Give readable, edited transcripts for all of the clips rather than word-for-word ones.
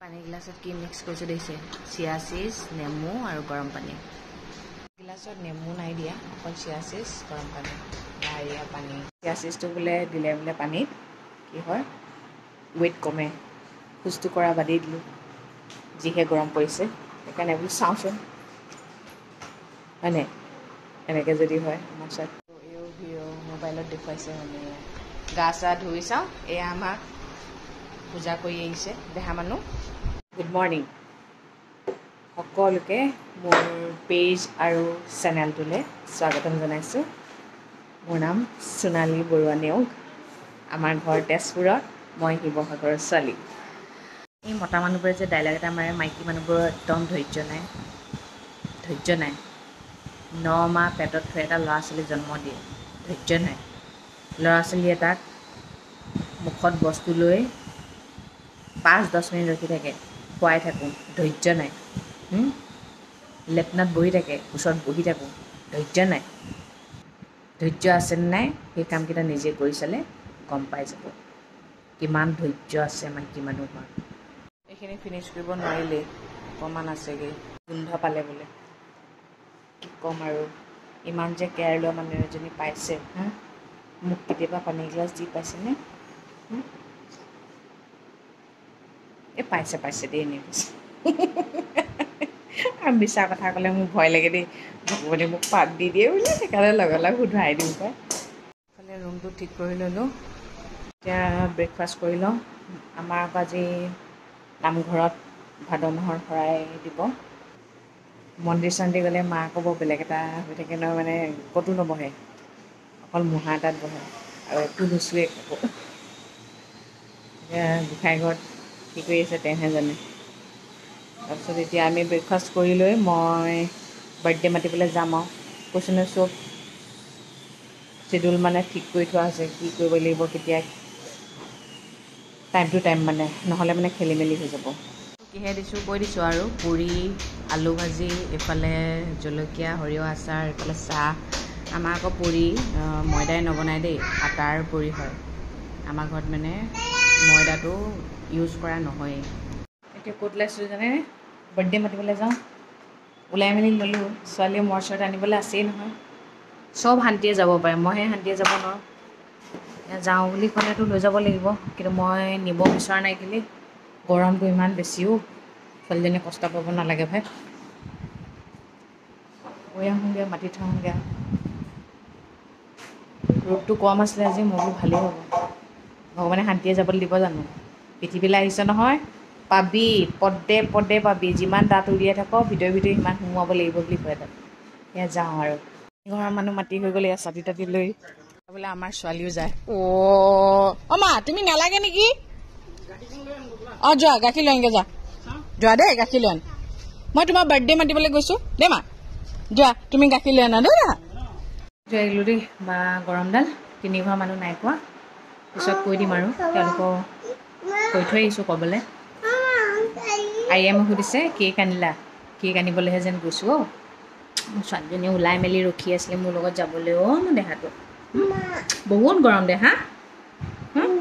পানী গ্লাছত কি মিক্স কৰিছোঁ দেখিছে চিয়া চিজ নেমু আৰু গৰম পানী গ্লাছত নেমু নাই দিয়া অকল চিয়া চিজ গৰম পানী ডাইৰিয়া পানী চিয়া চিজটো বোলে দিলে বোলে পানীত কি হয় ৱেইট কমে খোজটো কৰা বাদেই দিলোঁ যিহে গৰম পৰিছে সেইকাৰণে বোলো চাওঁচোন হয়নে এনেকৈ যদি হয় আমাৰ ওচৰত এও ভিঅ' মোবাইলত দেখুৱাইছে মানে গা চা ধুই চাওঁ এয়া আমাক পূজা কৰি আহিছে দেহা মানুহ গুড মৰ্ণিং সকলোকে মোৰ পেজ আৰু চেনেলটোলৈ স্বাগতম জনাইছোঁ মোৰ নাম সোণালী বৰুৱা নেওগ আমাৰ ঘৰ তেজপুৰত মই শিৱসাগৰৰ ছোৱালী এই মতা মানুহবোৰে যে ডাইলগ এটা মাৰে মাইকী মানুহবোৰৰ একদম ধৈৰ্য নাই 9 মাহ পেটত থৈ এটা ল'ৰা ছোৱালী জন্ম দিয়ে ধৈৰ্য নাই ল'ৰা ছোৱালী এটাক মুখত বস্তু লৈ 5-10 মিনিট ৰখি থাকে খুৱাই থাকোঁ ধৈৰ্য নাই লেটনাত বহি থাকে ওচৰত বহি থাকোঁ ধৈৰ্য নাই ধৈৰ্য আছে নাই সেই কামকেইটা নিজে কৰি চালে গম পাই যাব কিমান ধৈৰ্য আছে মাইকী মানুহৰ এইখিনি ফিনিছ কৰিব নোৱাৰিলেই অকণমান আছেগৈ গোন্ধ পালে বোলে কি ক'ম আৰু ইমান যে কেয়াৰ লোৱা মানুহ এজনী পাইছে মোক কেতিয়াবা পানী গিলাচ দি পাইছেনে এই পাইছে দেই এনেই কৈছে আৰু মিছা কথা ক'লে মোৰ ভয় লাগে দেই ভগৱানে মোক পাত দি দিয়ে বোলে সেইকাৰণে লগালগ শুধৰাই দিওঁ পাই এইফালে ৰুমটো ঠিক কৰি ল'লোঁ এতিয়া ব্ৰেকফাষ্ট কৰি লওঁ আমাৰ আকৌ আজি নামঘৰত ভাদ মাহৰ শৰাই দিব মন্দিৰ চন্দিৰ গ'লে মা ক'ব বেলেগ এটা হৈ থাকে নহয় মানে ক'তো নবহে অকল মুঢ়া এটাত বহে আৰু একো নুচুৱে একো এতিয়া গোঁসাই ঘৰত কি কৰি আছে তেওঁহে জানে তাৰপিছত এতিয়া আমি ব্ৰেকফাষ্ট কৰি লৈ মই বাৰ্থডে মাতিবলৈ যাম আৰু কৈছোঁ নহয় চব ছিডিউল মানে ঠিক কৰি থোৱা আছে কি কৰিব লাগিব কেতিয়া টাইম টু টাইম মানে নহ'লে মানে খেলি মেলি হৈ যাব কিহে দিছোঁ কৈ দিছোঁ আৰু পুৰি আলু ভাজি এইফালে জলকীয়া সৰিয়হ আচাৰ এইফালে চাহ আমাৰ আকৌ পুৰি ময়দাই নবনায় দেই আটাৰ পুৰি হয় আমাৰ ঘৰত মানে ময়দাটো ইউজ কৰা নহয়েই এতিয়া ক'ত ওলাইছোঁ জানে বাৰ্থডে মাতিবলৈ যাওঁ ওলাই মেলি ল'লোঁ ছোৱালীয়ে মোৰ ওচৰত আনিবলৈ আছেই নহয় চব শান্তিয়ে যাব পাৰে মইহে শান্তিয়ে যাব নোৱাৰোঁ যাওঁ বুলি ক'লেতো লৈ যাব লাগিব কিন্তু মই নিব বিচৰা নাই কেলৈ গৰমটো ইমান বেছিও ছোৱালীজনীয়ে কষ্ট পাব নালাগে ভাই গৈ আহোঁগৈ মাতি থওঁগৈ ৰ'দটো কম আছিলে আজি মই বোলো ভালেই হ'ব ভগৱানে শান্তিয়ে যাবলৈ দিব জানো পৃথিৱীলৈ আহিছে নহয় পাবি পদে পাবি যিমান দাঁত উলিয়াই থাক ভিতৰে সিমান সোমোৱাব লাগিব বুলি কয় তাত সেয়া যাওঁ আৰু ঘৰৰ মানুহ মাতি হৈ গ'লে এয়া ছাতি তাতি লৈ বোলে আমাৰ ছোৱালীও যায় অ' মা তুমি নালাগে নেকি অঁ যোৱা গাখীৰ লৈ আনগৈ যোৱা দেই গাখীৰ লৈ আন মই তোমাৰ বাৰ্থডে মাতিবলৈ গৈছোঁ দেই মা যোৱা তুমি গাখীৰ লৈ আনা দেই যোৱা আহিলোঁ দেই বা গৰমডাল তিনি ঘৰ মানুহ নাই কোৱা পিছত কৈ দিম আৰু তেওঁলোকক কৈ থৈ আহিছোঁ ক'বলৈ আইয়ে মোক সুধিছে কেক আনিলা কেক আনিবলৈহে যেন গৈছোঁ মোৰ ছোৱালীজনীয়ে ওলাই মেলি ৰখি আছিলে মোৰ লগত যাবলৈ মোৰ দেহাটো বহুত গৰম দেহা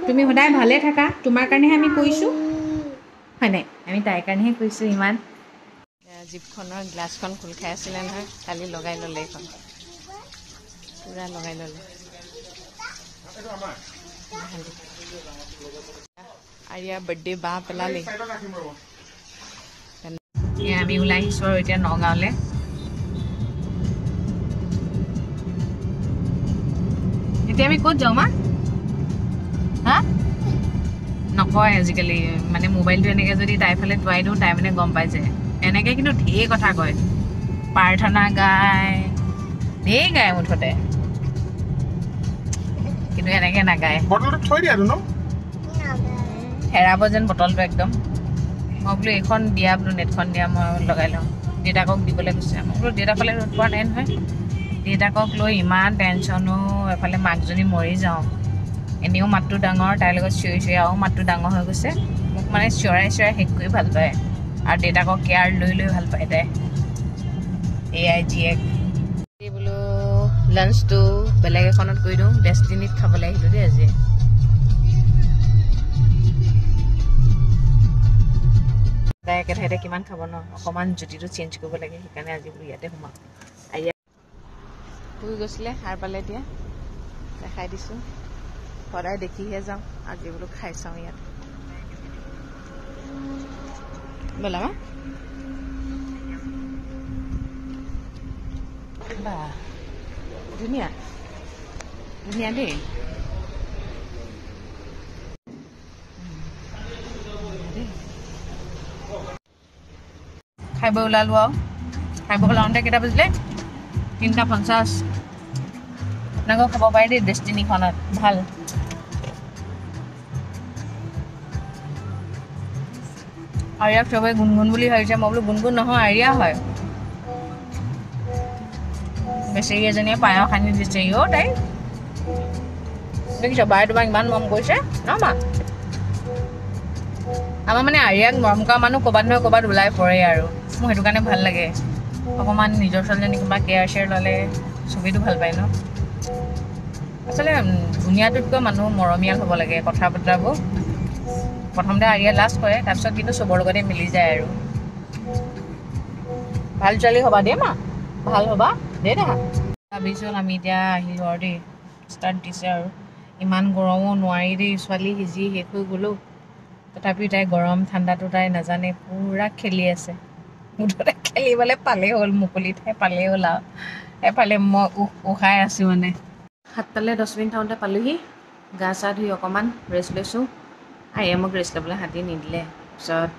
তুমি সদায় ভালে থাকা তোমাৰ কাৰণেহে আমি কৰিছোঁ হয় নাই আমি তাইৰ কাৰণেহে কৰিছোঁ ইমান জিপখনৰ গ্লাছখন খোল খাই আছিলে নহয় কালি লগাই ল'লে এইখন পূৰা লগাই ল'লে আৰিয়া বাৰ্থডে বাঁহ পেলালি আমি ওলাই আহিছোঁ আৰু এতিয়া নগাঁৱলৈ এতিয়া আমি ক'ত যাওঁ মা হা নকয় আজিকালি মানে মোবাইলটো এনেকৈ যদি তাইফালে থোৱাই দিওঁ তাই মানে গম পাই যায় এনেকৈ কিন্তু ঢেৰ কথা কয় প্ৰাৰ্থনা গায় ঢেৰ গায় মুঠতে কিন্তু এনেকৈ নাগায় হেৰাব যেন বটলটো একদম মই বোলো এইখন দিয়া বোলো নেটখন দিয়া মই লগাই লওঁ দেউতাকক দিবলৈ কৈছে মই বোলো দেউতাকলৈ ৰ'দ পোৱা নাই নহয় দেউতাকক লৈ ইমান টেনশ্যনো এফালে মাকজনী মৰি যাওঁ এনেও মাতটো ডাঙৰ তাইৰ লগত চিঞৰি আৰু মাতটো ডাঙৰ হৈ গৈছে মোক মানে চিঞৰাই শেষ কৰি ভাল পায় আৰু দেউতাকক কেয়াৰ লৈ ভাল পায় তাই এয়াই জীয়েক বোলো লাঞ্চটো বেলেগ এখনত কৰি দিওঁ ডেষ্টিনিত খাবলৈ আহিলোঁ দেই আজি সদায় একে ঠাইতে কিমান খাব ন, অকণমান জুতিটো চেঞ্জ কৰিব লাগে। সেইকাৰণে আজি বোলো ইয়াতে সোমাওঁ। শুই গৈছিলে, সাৰ পালে এতিয়া দেখাই দিছোঁ। সদায় দেখিহে যাওঁ, আজি বোলো খাই চাওঁ ইয়াত। ব'লা মা বা ধুনীয়া ধুনীয়া দেই। খাই বৈ ওলালোঁ আৰু খাই বৈ ওলাওঁতে কেইটা বাজিলে 3:50। আপোনালোকেও খাব পাৰে দেই ডেষ্টিনিখনত, ভাল। আৰিয়াক চবেই গুণগুণ বুলি ভাবিছে, মই বোলো গুণগুণ নহয়, আৰিয়া হয়। বেচেৰি এজনীয়ে পায়স আনি দিছে অ' তাই। দেখিছ বায়ে তোমাক ইমান মৰম কৰিছে ন মা। আমাৰ মানে আৰিয়াক মৰম কৰা মানুহ ক'ৰবাত নহয় ক'ৰবাত ওলাই পৰে আৰু মোৰ সেইটো কাৰণে ভাল লাগে। অকণমান নিজৰ ছোৱালীজনী কিবা কেয়াৰ চেয়াৰ ল'লে চবেইটো ভাল পায় ন। আচলতে ধুনীয়াটোতকৈ মানুহ মৰমীয়াল হ'ব লাগে। কথা বতৰাবোৰ প্ৰথমতে আৰিয়া লাজ কৰে, তাৰপিছত কিন্তু চবৰ লগতে মিলি যায় আৰু। ভাল ছোৱালী হ'বা দেই মা, ভাল হ'বা দেই দেখা। তাৰপিছত আমি এতিয়া আহিলোঁ আৰু দেই, ষ্টাৰ্ট দিছে আৰু। ইমান গৰমো নোৱাৰি দেই, ছোৱালী সিজি শেষ হৈ গ'লো। তথাপিও তাই গৰম ঠাণ্ডাটো তাই নাজানে, পূৰা খেলি আছে। মুঠতে খেলিবলৈ পালেই হ'ল, মুকলি ঠাই পালেই হ'ল আৰু। এফালে মই উশাই আছোঁ মানে। 7টালৈ 10 মিনিট থাকোঁতে পালোঁহি। গা চা ধুই অকণমান ৰেষ্ট লৈছোঁ। আৰিয়ে মোক ৰেষ্ট ল'বলৈ শান্তি নিদিলে। তাৰপিছত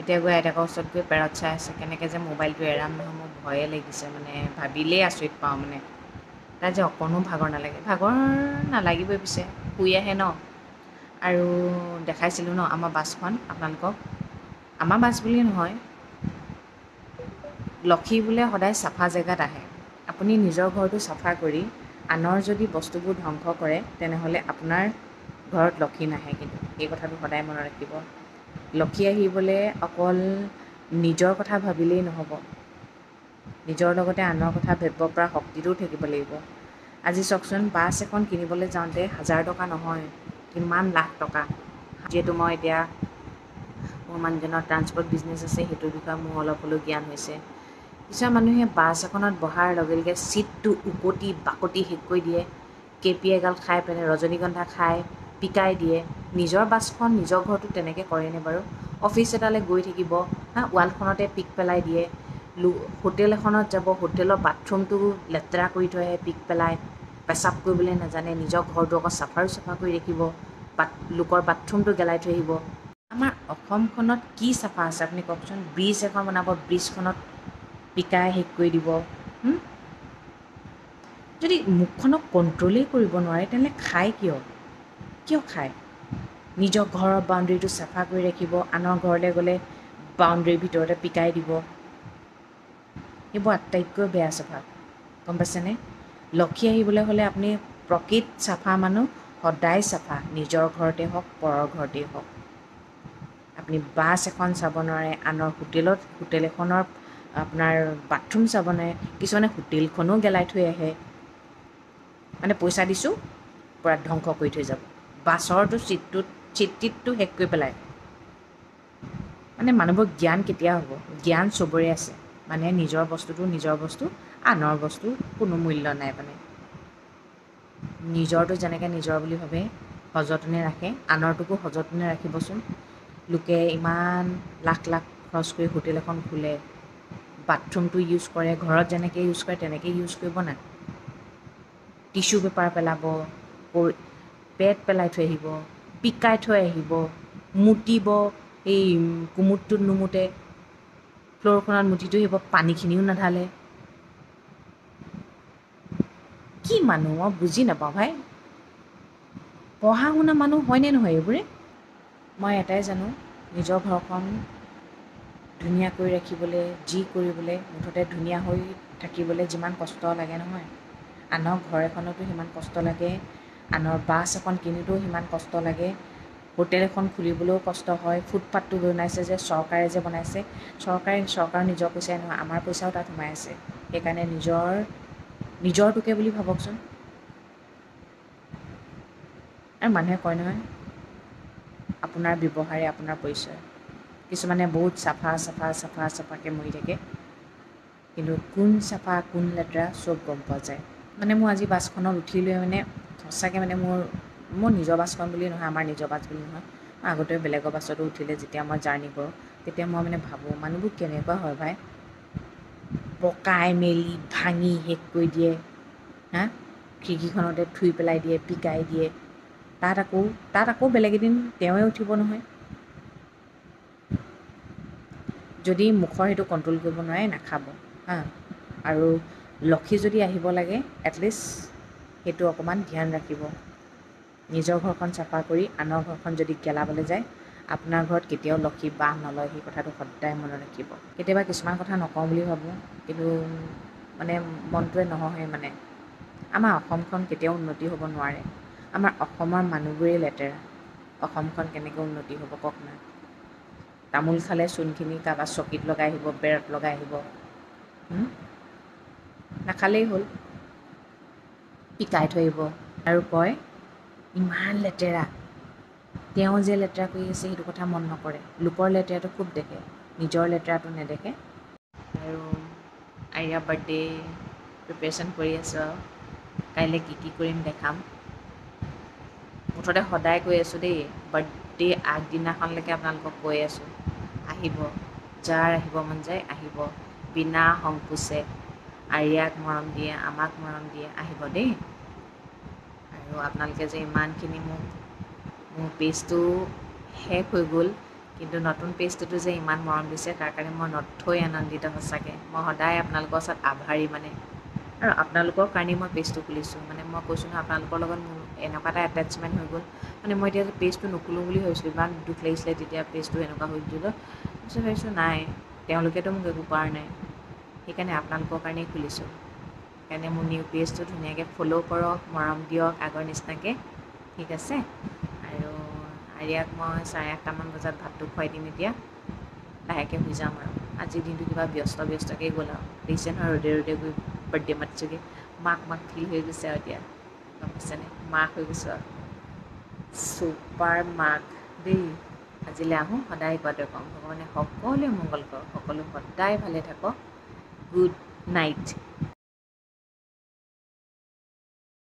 এতিয়া গৈ আইতাকৰ ওচৰত গৈ পেৰত চাই আছে। কেনেকৈ যে মোবাইলটো এৰাম নহয় মোৰ ভয়ে লাগিছে, মানে ভাবিলেই আচৰিত পাওঁ মানে। তাই যে অকণো ভাগৰ নালাগে, ভাগৰ নালাগিবই পিছে, শুই আহে ন। আৰু দেখাইছিলোঁ ন আমাৰ বাছখন আপোনালোকক। আমাৰ বাছ বুলিয়ে নহয়, লক্ষী বোলে সদায় চাফা জেগাত আহে। আপুনি নিজৰ ঘৰটো চাফা কৰি আনৰ যদি বস্তুবোৰ ধ্বংস কৰে, তেনেহ'লে আপোনাৰ ঘৰত লক্ষী নাহে। কিন্তু এই কথাটো সদায় মনত ৰাখিব। লক্ষী আহিবলৈ অকল নিজৰ কথা ভাবিলেই নহ'ব, নিজৰ লগতে আনৰ কথা ভাবিব পৰা শক্তিটোও থাকিব লাগিব। আজি চাওকচোন, বাছ এখন কিনিবলৈ যাওঁতে 1000 টকা নহয়, কিমান লাখ টকা। যিহেতু মই এতিয়া মোৰ মানুহজনৰ ট্ৰান্সপৰ্ট বিজনেছ আছে, সেইটোৰ বিষয়ে মোৰ অলপ হ'লেও জ্ঞান হৈছে। কিছুমান মানুহে বাছ এখনত বহাৰ লগে লগে ছিটটো উকটি বাকটি শেষ কৰি দিয়ে। কেপি এগাল খাই পেলাই, ৰজনীগন্ধা খাই পিকাই দিয়ে। নিজৰ বাছখন নিজৰ ঘৰটো তেনেকৈ কৰেনে বাৰু? অফিচ এটালৈ গৈ থাকিব, ৱালখনতে পিক পেলাই দিয়ে। হোটেল এখনত যাব, হোটেলৰ বাথৰুমটো লেতেৰা কৰি থৈ আহে পিক পেলাই। পেচাব কৰিবলৈ নাজানে, নিজৰ ঘৰটো আকৌ চাফাৰো চাফা কৰি ৰাখিব, লোকৰ বাথৰুমটো গেলাই থৈ আহিব। আমাৰ অসমখনত কি চাফা আছে আপুনি কওকচোন? ব্ৰিজ এখন বনাব, ব্ৰিজখনত পিকাই শেষ কৰি দিব। যদি মুখখনক কণ্ট্ৰলেই কৰিব নোৱাৰে, তেনেহ'লে খায় কিয় খায়? নিজৰ ঘৰৰ বাউণ্ডেৰীটো চাফা কৰি ৰাখিব, আনৰ ঘৰলৈ গ'লে বাউণ্ডেৰীৰ ভিতৰতে পিকাই দিব। সেইবোৰ আটাইতকৈ বেয়া স্বভাৱ, গম পাইছেনে? লক্ষী আহিবলৈ হ'লে আপুনি প্ৰকৃত চাফা মানুহ সদায় চাফা, নিজৰ ঘৰতে হওক পৰৰ ঘৰতেই হওক। আপুনি বাছ এখন চাব নোৱাৰে, আনৰ হোটেল এখনৰ আপোনাৰ বাথৰুম চাব নোৱাৰে। কিছুমানে হোটেলখনো গেলাই থৈ আহে, মানে পইচা দিছোঁ পূৰা ধ্বংস কৰি থৈ যাব। বাছৰটো ছিটটো শেষ কৰি পেলাই। মানে মানুহবোৰ জ্ঞান কেতিয়া হ'ব? জ্ঞান চবৰে আছে, মানে নিজৰ বস্তুটো নিজৰ বস্তু, আনৰ বস্তু কোনো মূল্য নাই। মানে নিজৰটো যেনেকৈ নিজৰ বুলি ভাবে, সযতনে ৰাখে, আনৰটোকো সযতনে ৰাখিবচোন। লোকে ইমান লাখ লাখ খৰচ কৰি হোটেল এখন খোলে, বাথৰুমটো ইউজ কৰে, ঘৰত যেনেকৈ ইউজ কৰে তেনেকৈ ইউজ কৰিব না। টিচু পেপাৰ পেলাব, পেড পেলাই থৈ আহিব, পিকাই থৈ আহিব, মুতিব, এই কুমুদটোত নুমুতে, ফ্ল'ৰখনত মুতি থৈ আহিব, পানীখিনিও নাঢালে। কি মানুহ মই বুজি নাপাওঁ ভাই। পঢ়া শুনা মানুহ হয়নে নহয় এইবোৰে? মই এটাই জানো, নিজৰ ঘৰখন ধুনীয়া কৰি ৰাখিবলৈ, যি কৰিবলৈ, মুঠতে ধুনীয়া হৈ থাকিবলৈ যিমান কষ্ট লাগে নহয়, আনৰ ঘৰ এখনতো সিমান কষ্ট লাগে, আনৰ বাছ এখন কিনোতেও সিমান কষ্ট লাগে, হোটেল এখন খুলিবলৈও কষ্ট হয়। ফুটপাথটো বনাইছে যে চৰকাৰে যে বনাইছে, চৰকাৰৰ নিজৰ পইচাই নহয়, আমাৰ পইচাও তাত সোমাই আছে। সেইকাৰণে নিজৰটোকে বুলি ভাবকচোন। আৰু মানুহে কয় নহয়, আপোনাৰ ব্যৱহাৰে আপোনাৰ পৰিচয়। কিছুমানে বহুত চাফাকৈ মৰি থাকে, কিন্তু কোন চাফা কোন লেতেৰা চব গম পোৱা যায়। মানে মোৰ আজি বাছখনত উঠি লৈ মানে সঁচাকৈ মানে মোৰ নিজৰ বাছখন বুলি নহয়, আমাৰ নিজৰ বাছ বুলি নহয়, মই আগতেও বেলেগৰ বাছতো উঠিলে যেতিয়া মই জাৰ্ণি কৰোঁ তেতিয়া মই মানে ভাবোঁ মানুহবোৰ কেনেকুৱা হয় ভাই, পকাই মেলি ভাঙি শেষ কৰি দিয়ে, হা, খিৰিকীখনতে থুই পেলাই দিয়ে, পিকাই দিয়ে। তাত আকৌ বেলেগ এদিন তেওঁৱে উঠিব নহয়। যদি মুখৰ সেইটো কণ্ট্ৰল কৰিব নোৱাৰে নাখাব, হা। আৰু লক্ষী যদি আহিব লাগে এটলিষ্ট সেইটো অকণমান ধ্যান ৰাখিব। নিজৰ ঘৰখন চাফা কৰি আনৰ ঘৰখন যদি গেলাবলৈ যায়, আপোনাৰ ঘৰত কেতিয়াও লক্ষী বাহ নলয়, সেই কথাটো সদায় মনত ৰাখিব। কেতিয়াবা কিছুমান কথা নকওঁ বুলি ভাবোঁ, কিন্তু মানে মনটোৱে নসহে মানে। আমাৰ অসমখন কেতিয়াও উন্নতি হ'ব নোৱাৰে। আমাৰ অসমৰ মানুহবোৰেই লেতেৰা, অসমখন কেনেকৈ উন্নতি হ'ব কওক না। তামোল খালে চূণখিনি কাৰোবাৰ চকীত লগাই আহিব, বেৰত লগাই আহিব, নাখালেই হ'ল, পিকাই থৈ আহিব আৰু কয় ইমান লেতেৰা। তেওঁ যে লেতেৰা কৰি আছে সেইটো কথা মন নকৰে, লোকৰ লেতেৰাটো খুব দেখে, নিজৰ লেতেৰাটো নেদেখে। আৰু আইৰা বাৰ্থডে প্ৰিপেৰেশ্যন কৰি আছোঁ আৰু কাইলৈ কি কৰিম দেখাম। মুঠতে সদায় কৈ আছোঁ দেই, বাৰ্থডে আগদিনাখনলৈকে আপোনালোকক কৈ আছোঁ, আহিব, যাৰ আহিব মন যায় আহিব, বিনা সংকোচে। আৰিয়াক মৰম দিয়ে, আমাক মৰম দিয়ে, আহিব দেই। আৰু আপোনালোকে যে ইমানখিনি মোৰ পেজটো শেষ হৈ গ'ল, কিন্তু নতুন পেজটোতো যে ইমান মৰম দিছে তাৰ কাৰণে মই নথৈ আনন্দিত সঁচাকৈ। মই সদায় আপোনালোকৰ ওচৰত আভাৰী মানে। আৰু আপোনালোকৰ কাৰণেই মই পেজটো খুলিছোঁ, মানে মই কৈছোঁ নহয় আপোনালোকৰ লগত মোৰ এনেকুৱা এটা এটেচমেণ্ট হৈ গ'ল, মানে মই এতিয়া পেজটো নোখোলোঁ বুলি ভাবিছিলোঁ, ইমান দুখ লাগিছিলে তেতিয়া পেজটো এনেকুৱা হৈ গ'ল। তাৰপিছত ভাবিছোঁ নাই, তেওঁলোকেতো মোক একো কৰা নাই, সেইকাৰণে আপোনালোকৰ কাৰণেই খুলিছোঁ। সেইকাৰণে মোৰ নিউ পেজটো ধুনীয়াকৈ ফ'ল' কৰক, মৰম দিয়ক আগৰ নিচিনাকৈ, ঠিক আছে। আৰু আৰিয়াক মই 8:30মান বজাত ভাতটো খুৱাই দিম এতিয়া, লাহেকৈ শুই যাম আৰু। আজিৰ দিনটো কিবা ব্যস্তকৈ গ'ল আৰু, দেখিছে নহয় ৰ'দে গৈ বাৰ্থডে মাতিছোঁগৈ, মাক ফিল হৈ গৈছে আৰু এতিয়া, গম পাইছেনে, মাক হৈ গৈছোঁ আৰু ছুপাৰ মাক দেই। আজিলৈ আহোঁ, সদায় কোৱাটোৱে কওঁ, ভগৱানে সকলোৱে মংগল কৰক, সকলো সদায় ভালে থাকক, গুড নাইট।